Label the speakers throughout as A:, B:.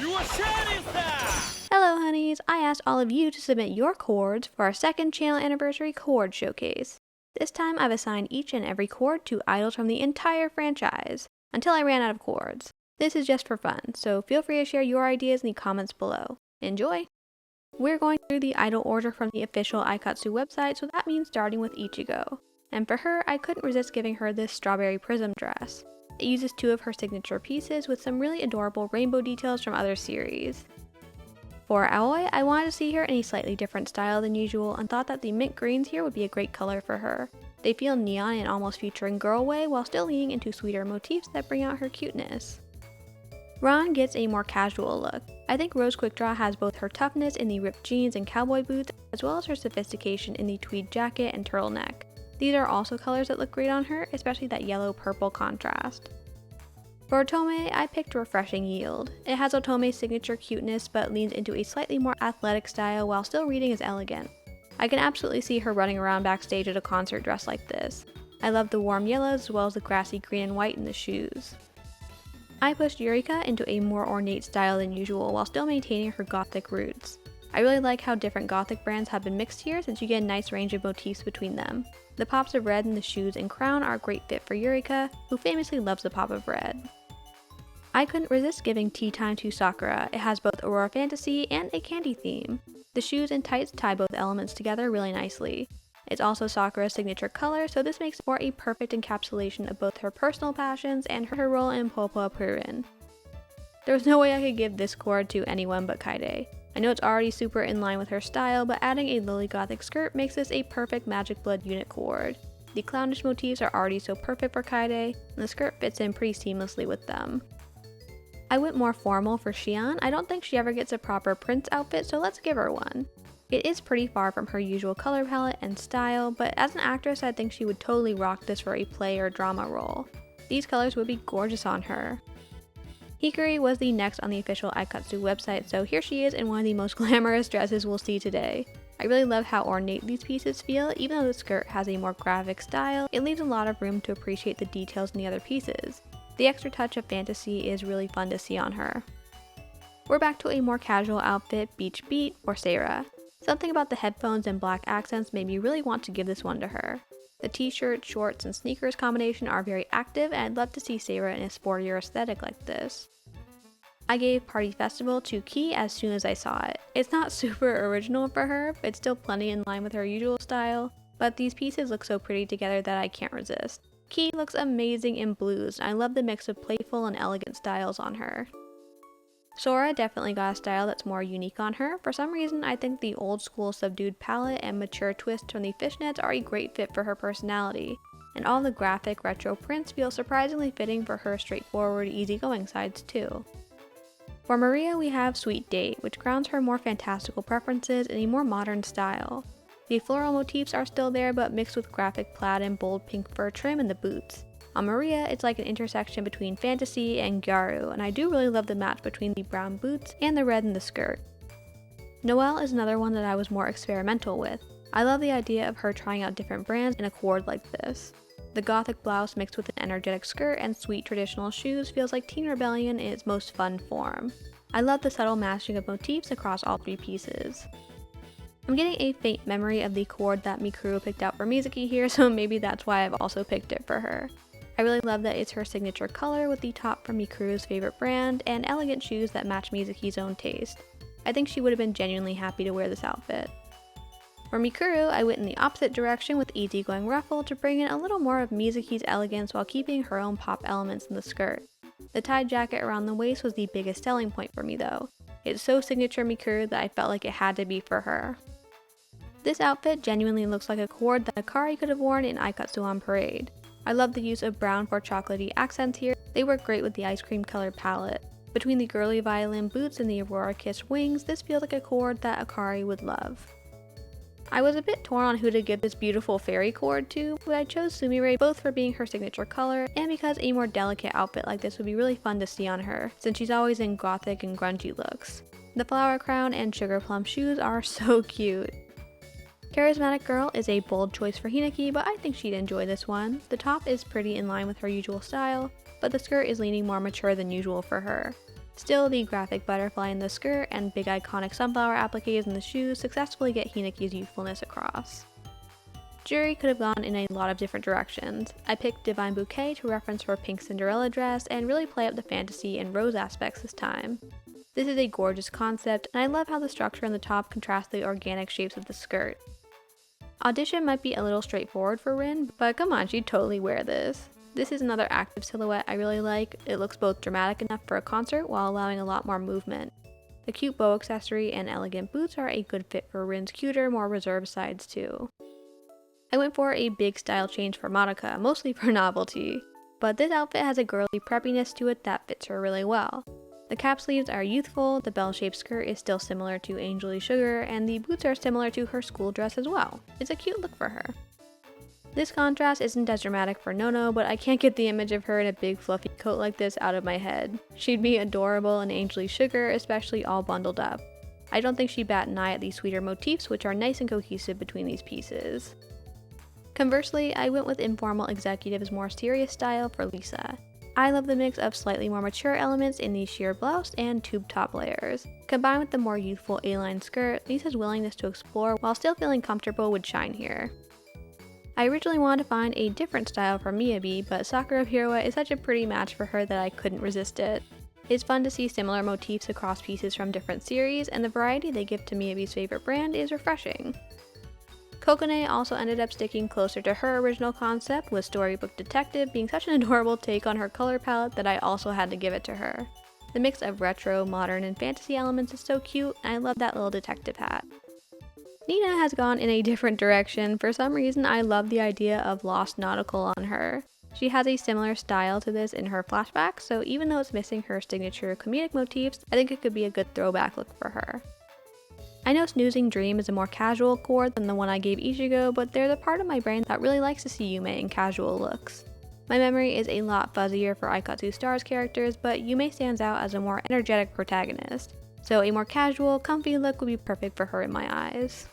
A: Hello honeys, I asked all of you to submit your Coords for our second channel anniversary Coord showcase. This time I've assigned each and every Coord to idols from the entire franchise, until I ran out of Coords. This is just for fun, so feel free to share your ideas in the comments below. Enjoy! We're going through the idol order from the official Aikatsu website, so that means starting with Ichigo. And for her, I couldn't resist giving her this strawberry prism dress. It uses two of her signature pieces with some really adorable rainbow details from other series. For Aoi, I wanted to see her in a slightly different style than usual and thought that the mint greens here would be a great color for her. They feel neon and almost featuring girl way while still leaning into sweeter motifs that bring out her cuteness. Ron gets a more casual look. I think Rose Quickdraw has both her toughness in the ripped jeans and cowboy boots, as well as her sophistication in the tweed jacket and turtleneck. These are also colors that look great on her, especially that yellow-purple contrast. For Otome, I picked Refreshing Yield. It has Otome's signature cuteness but leans into a slightly more athletic style while still reading as elegant. I can absolutely see her running around backstage at a concert dressed like this. I love the warm yellows as well as the grassy green and white in the shoes. I pushed Eureka into a more ornate style than usual while still maintaining her gothic roots. I really like how different gothic brands have been mixed here since you get a nice range of motifs between them. The pops of red in the shoes and crown are a great fit for Eureka, who famously loves the pop of red. I couldn't resist giving Tea Time to Sakura. It has both Aurora Fantasy and a candy theme. The shoes and tights tie both elements together really nicely. It's also Sakura's signature color, so this makes for a perfect encapsulation of both her personal passions and her role in Popo Purin. There was no way I could give this Coord to anyone but Kaede. I know it's already super in line with her style, but adding a lily gothic skirt makes this a perfect Magic Blood unit Coord. The clownish motifs are already so perfect for Kaede, and the skirt fits in pretty seamlessly with them. I went more formal for Shion. I don't think she ever gets a proper prince outfit, so let's give her one. It is pretty far from her usual color palette and style, but as an actress I think she would totally rock this for a play or drama role. These colors would be gorgeous on her. Hikari was the next on the official Aikatsu website, so here she is in one of the most glamorous dresses we'll see today. I really love how ornate these pieces feel. Even though the skirt has a more graphic style, it leaves a lot of room to appreciate the details in the other pieces. The extra touch of fantasy is really fun to see on her. We're back to a more casual outfit, Beach Beat or Sarah. Something about the headphones and black accents made me really want to give this one to her. The t-shirt, shorts, and sneakers combination are very active, and I'd love to see Sarah in a sportier aesthetic like this. I gave Party Festival to Ki as soon as I saw it. It's not super original for her, but it's still plenty in line with her usual style, but these pieces look so pretty together that I can't resist. Ki looks amazing in blues, and I love the mix of playful and elegant styles on her. Sora definitely got a style that's more unique on her. For some reason, I think the old school subdued palette and mature twist from the fishnets are a great fit for her personality, and all the graphic retro prints feel surprisingly fitting for her straightforward, easygoing sides too. For Maria, we have Sweet Date, which grounds her more fantastical preferences in a more modern style. The floral motifs are still there, but mixed with graphic plaid and bold pink fur trim in the boots. On Maria, it's like an intersection between fantasy and gyaru, and I do really love the match between the brown boots and the red in the skirt. Noelle is another one that I was more experimental with. I love the idea of her trying out different brands in a Coord like this. The gothic blouse mixed with an energetic skirt and sweet traditional shoes feels like Teen Rebellion in its most fun form. I love the subtle matching of motifs across all three pieces. I'm getting a faint memory of the Coord that Mikuru picked out for Mizuki here, so maybe that's why I've also picked it for her. I really love that it's her signature color with the top from Mikuru's favorite brand and elegant shoes that match Mizuki's own taste. I think she would have been genuinely happy to wear this outfit. For Mikuru, I went in the opposite direction with easygoing ruffle to bring in a little more of Mizuki's elegance while keeping her own pop elements in the skirt. The tied jacket around the waist was the biggest selling point for me though. It's so signature Mikuru that I felt like it had to be for her. This outfit genuinely looks like a Coord that Akari could have worn in Aikatsu on Parade. I love the use of brown for chocolatey accents here. They work great with the ice cream colored palette. Between the girly violin boots and the Aurora Kiss wings, this feels like a Coord that Akari would love. I was a bit torn on who to give this beautiful fairy Coord to, but I chose Sumire both for being her signature color and because a more delicate outfit like this would be really fun to see on her, since she's always in gothic and grungy looks. The flower crown and sugar plum shoes are so cute. Charismatic Girl is a bold choice for Hinaki, but I think she'd enjoy this one. The top is pretty in line with her usual style, but the skirt is leaning more mature than usual for her. Still, the graphic butterfly in the skirt and big iconic sunflower appliques in the shoes successfully get Hineki's youthfulness across. Jury could have gone in a lot of different directions. I picked Divine Bouquet to reference her pink Cinderella dress and really play up the fantasy and rose aspects this time. This is a gorgeous concept, and I love how the structure on the top contrasts the organic shapes of the skirt. Audition might be a little straightforward for Rin, but come on, she'd totally wear this. This is another active silhouette I really like. It looks both dramatic enough for a concert while allowing a lot more movement. The cute bow accessory and elegant boots are a good fit for Rin's cuter, more reserved sides too. I went for a big style change for Monica, mostly for novelty, but this outfit has a girly preppiness to it that fits her really well. The cap sleeves are youthful, the bell-shaped skirt is still similar to Angel Sugar, and the boots are similar to her school dress as well. It's a cute look for her. This contrast isn't as dramatic for Nono, but I can't get the image of her in a big fluffy coat like this out of my head. She'd be adorable in Angel Sugar, especially all bundled up. I don't think she'd bat an eye at these sweeter motifs, which are nice and cohesive between these pieces. Conversely, I went with Informal Executive's more serious style for Lisa. I love the mix of slightly more mature elements in the sheer blouse and tube top layers. Combined with the more youthful A-line skirt, Lisa's willingness to explore while still feeling comfortable would shine here. I originally wanted to find a different style for Miyabi, but Sakura Pirouette is such a pretty match for her that I couldn't resist it. It's fun to see similar motifs across pieces from different series, and the variety they give to Miyabi's favorite brand is refreshing. Kokone also ended up sticking closer to her original concept, with Storybook Detective being such an adorable take on her color palette that I also had to give it to her. The mix of retro, modern, and fantasy elements is so cute, and I love that little detective hat. Nina has gone in a different direction. For some reason, I love the idea of Lost Nautical on her. She has a similar style to this in her flashbacks, so even though it's missing her signature comedic motifs, I think it could be a good throwback look for her. I know Snoozing Dream is a more casual Coord than the one I gave Ichigo, but there's a part of my brain that really likes to see Yume in casual looks. My memory is a lot fuzzier for Aikatsu Star's characters, but Yume stands out as a more energetic protagonist, so a more casual, comfy look would be perfect for her in my eyes.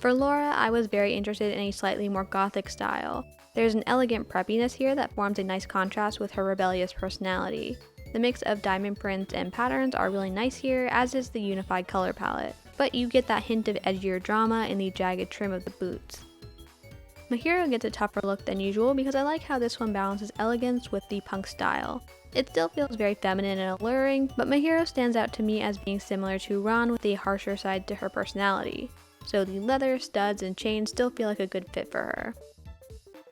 A: For Laura, I was very interested in a slightly more gothic style. There's an elegant preppiness here that forms a nice contrast with her rebellious personality. The mix of diamond prints and patterns are really nice here, as is the unified color palette, but you get that hint of edgier drama in the jagged trim of the boots. Mahiro gets a tougher look than usual because I like how this one balances elegance with the punk style. It still feels very feminine and alluring, but Mahiro stands out to me as being similar to Ran with a harsher side to her personality, so the leather, studs, and chains still feel like a good fit for her.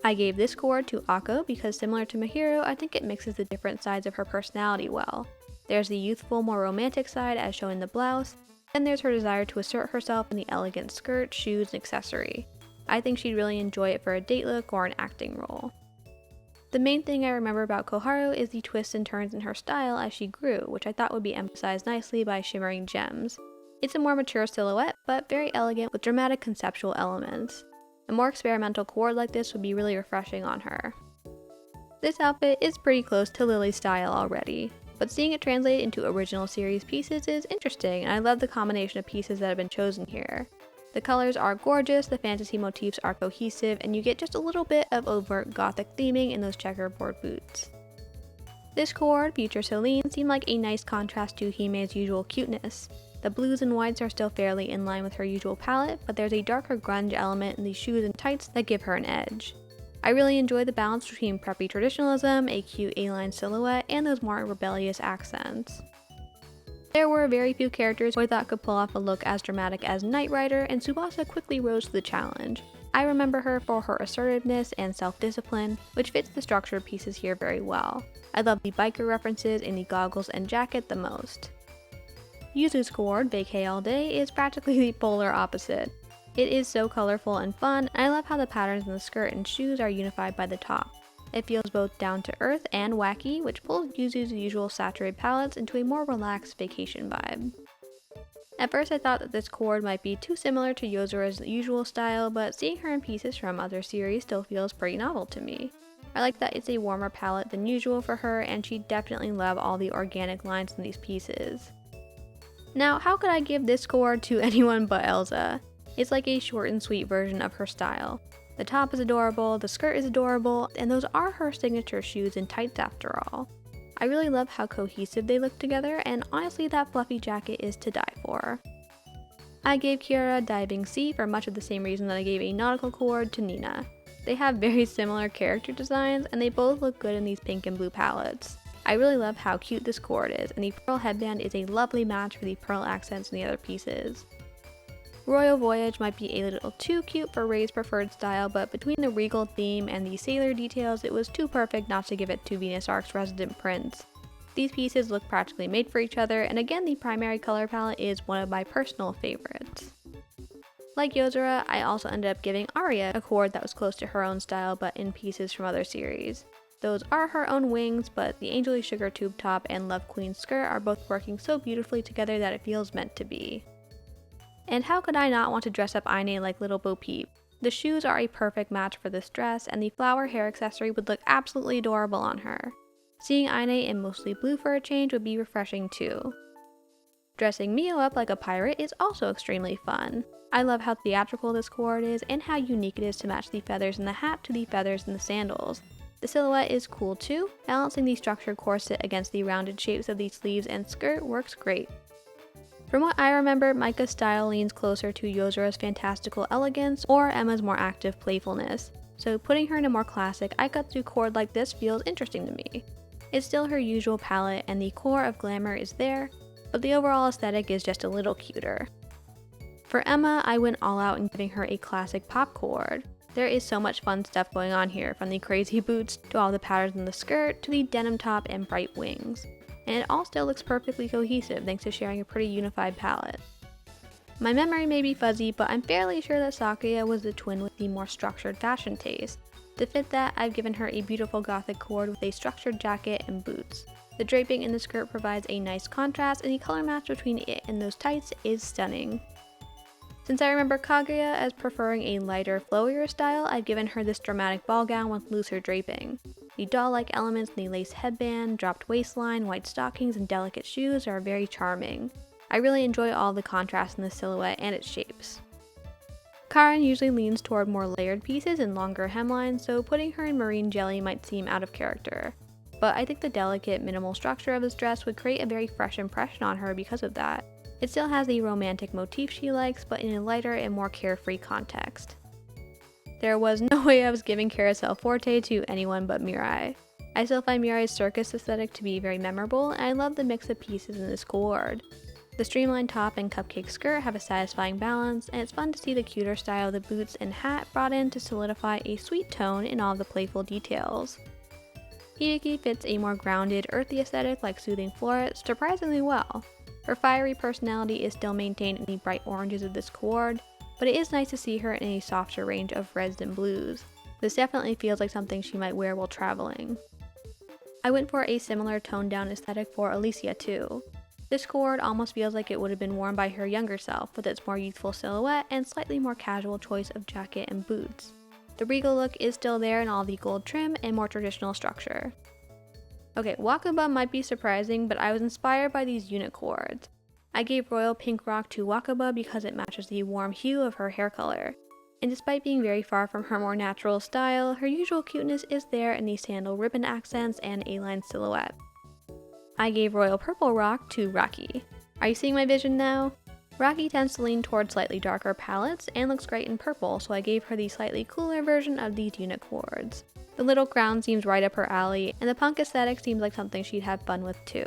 A: I gave this Coord to Akko because similar to Mahiro, I think it mixes the different sides of her personality well. There's the youthful, more romantic side as shown in the blouse, then there's her desire to assert herself in the elegant skirt, shoes, and accessory. I think she'd really enjoy it for a date look or an acting role. The main thing I remember about Koharu is the twists and turns in her style as she grew, which I thought would be emphasized nicely by shimmering gems. It's a more mature silhouette, but very elegant with dramatic conceptual elements. A more experimental Coord like this would be really refreshing on her. This outfit is pretty close to Lily's style already, but seeing it translate into original series pieces is interesting, and I love the combination of pieces that have been chosen here. The colors are gorgeous, the fantasy motifs are cohesive, and you get just a little bit of overt gothic theming in those checkerboard boots. This Coord, Future Celine, seemed like a nice contrast to Hime's usual cuteness. The blues and whites are still fairly in line with her usual palette, but there's a darker grunge element in the shoes and tights that give her an edge. I really enjoy the balance between preppy traditionalism, a cute A-line silhouette, and those more rebellious accents. There were very few characters who I thought could pull off a look as dramatic as Knight Rider, and Tsubasa quickly rose to the challenge. I remember her for her assertiveness and self-discipline, which fits the structured pieces here very well. I love the biker references in the goggles and jacket the most. Yuzu's Coord, Vacay All Day, is practically the polar opposite. It is so colorful and fun, and I love how the patterns in the skirt and shoes are unified by the top. It feels both down to earth and wacky, which pulls Yuzu's usual saturated palettes into a more relaxed vacation vibe. At first I thought that this Coord might be too similar to Yozura's usual style, but seeing her in pieces from other series still feels pretty novel to me. I like that it's a warmer palette than usual for her, and she'd definitely love all the organic lines in these pieces. Now, how could I give this Coord to anyone but Elsa? It's like a short and sweet version of her style. The top is adorable, the skirt is adorable, and those are her signature shoes and tights after all. I really love how cohesive they look together, and honestly that fluffy jacket is to die for. I gave Kiara Diving Sea for much of the same reason that I gave a nautical Coord to Nina. They have very similar character designs, and they both look good in these pink and blue palettes. I really love how cute this Coord is, and the pearl headband is a lovely match for the pearl accents in the other pieces. Royal Voyage might be a little too cute for Ray's preferred style, but between the regal theme and the sailor details, it was too perfect not to give it to Venus Ark's resident prince. These pieces look practically made for each other, and again the primary color palette is one of my personal favorites. Like Yozora, I also ended up giving Arya a Coord that was close to her own style but in pieces from other series. Those are her own wings, but the Angel Sugar tube top and Love Queen skirt are both working so beautifully together that it feels meant to be. And how could I not want to dress up Aine like Little Bo Peep? The shoes are a perfect match for this dress, and the flower hair accessory would look absolutely adorable on her. Seeing Aine in mostly blue for a change would be refreshing too. Dressing Mio up like a pirate is also extremely fun. I love how theatrical this Coord is and how unique it is to match the feathers in the hat to the feathers in the sandals. The silhouette is cool too, balancing the structured corset against the rounded shapes of the sleeves and skirt works great. From what I remember, Micah's style leans closer to Yozora's fantastical elegance or Emma's more active playfulness, so putting her in a more classic Aikatsu Coord like this feels interesting to me. It's still her usual palette and the core of glamour is there, but the overall aesthetic is just a little cuter. For Emma, I went all out in giving her a classic pop Coord. There is so much fun stuff going on here, from the crazy boots to all the patterns in the skirt to the denim top and bright wings. And it all still looks perfectly cohesive thanks to sharing a pretty unified palette. My memory may be fuzzy, but I'm fairly sure that Sakuya was the twin with the more structured fashion taste. To fit that, I've given her a beautiful gothic Coord with a structured jacket and boots. The draping in the skirt provides a nice contrast, and the color match between it and those tights is stunning. Since I remember Kaguya as preferring a lighter, flowier style, I've given her this dramatic ball gown with looser draping. The doll-like elements in the lace headband, dropped waistline, white stockings, and delicate shoes are very charming. I really enjoy all the contrast in the silhouette and its shapes. Karin usually leans toward more layered pieces and longer hemlines, so putting her in marine jelly might seem out of character. But I think the delicate, minimal structure of this dress would create a very fresh impression on her because of that. It still has the romantic motif she likes, but in a lighter and more carefree context. There was no way I was giving Carousel Forte to anyone but Mirai. I still find Mirai's circus aesthetic to be very memorable, and I love the mix of pieces in this Coord. The streamlined top and cupcake skirt have a satisfying balance, and it's fun to see the cuter style of the boots and hat brought in to solidify a sweet tone in all the playful details. Hibiki fits a more grounded, earthy aesthetic like Soothing Florist surprisingly well. Her fiery personality is still maintained in the bright oranges of this Coord, but it is nice to see her in a softer range of reds and blues. This definitely feels like something she might wear while traveling. I went for a similar toned down aesthetic for Alicia too. This Coord almost feels like it would have been worn by her younger self, with its more youthful silhouette and slightly more casual choice of jacket and boots. The regal look is still there in all the gold trim and more traditional structure. Okay, Wakaba might be surprising, but I was inspired by these unit Coords. I gave Royal Pink Rock to Wakaba because it matches the warm hue of her hair color. And despite being very far from her more natural style, her usual cuteness is there in the sandal ribbon accents and A-line silhouette. I gave Royal Purple Rock to Rocky. Are you seeing my vision now? Rocky tends to lean towards slightly darker palettes and looks great in purple, so I gave her the slightly cooler version of these unit Coords. The little crown seems right up her alley, and the punk aesthetic seems like something she'd have fun with too.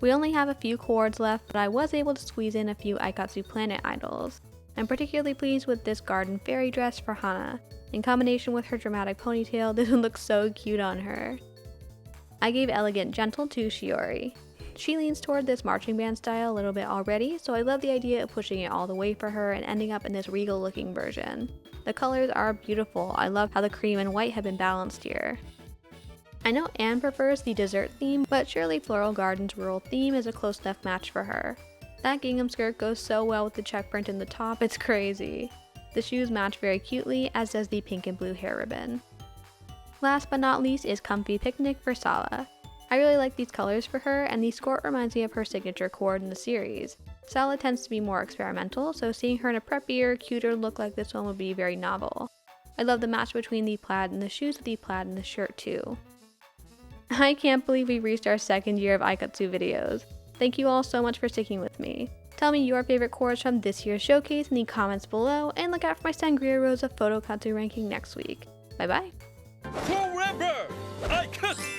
A: We only have a few Coords left, but I was able to squeeze in a few Aikatsu Planet idols. I'm particularly pleased with this garden fairy dress for Hana. In combination with her dramatic ponytail, this would look so cute on her. I gave Elegant Gentle to Shiori. She leans toward this marching band style a little bit already, so I love the idea of pushing it all the way for her and ending up in this regal looking version. The colors are beautiful. I love how the cream and white have been balanced here. I know Anne prefers the dessert theme, but surely Floral Garden's rural theme is a close enough match for her. That gingham skirt goes so well with the check print in the top, it's crazy. The shoes match very cutely, as does the pink and blue hair ribbon. Last but not least is Comfy Picnic for Sala. I really like these colors for her, and the skirt reminds me of her signature Coord in the series. Sala tends to be more experimental, so seeing her in a preppier, cuter look like this one would be very novel. I love the match between the plaid and the shoes with the plaid and the shirt too. I can't believe we reached our second year of Aikatsu videos. Thank you all so much for sticking with me. Tell me your favorite Coords from this year's showcase in the comments below, and look out for my Sangria Rosa Photokatsu ranking next week. Bye bye!
B: Forever! Aikatsu!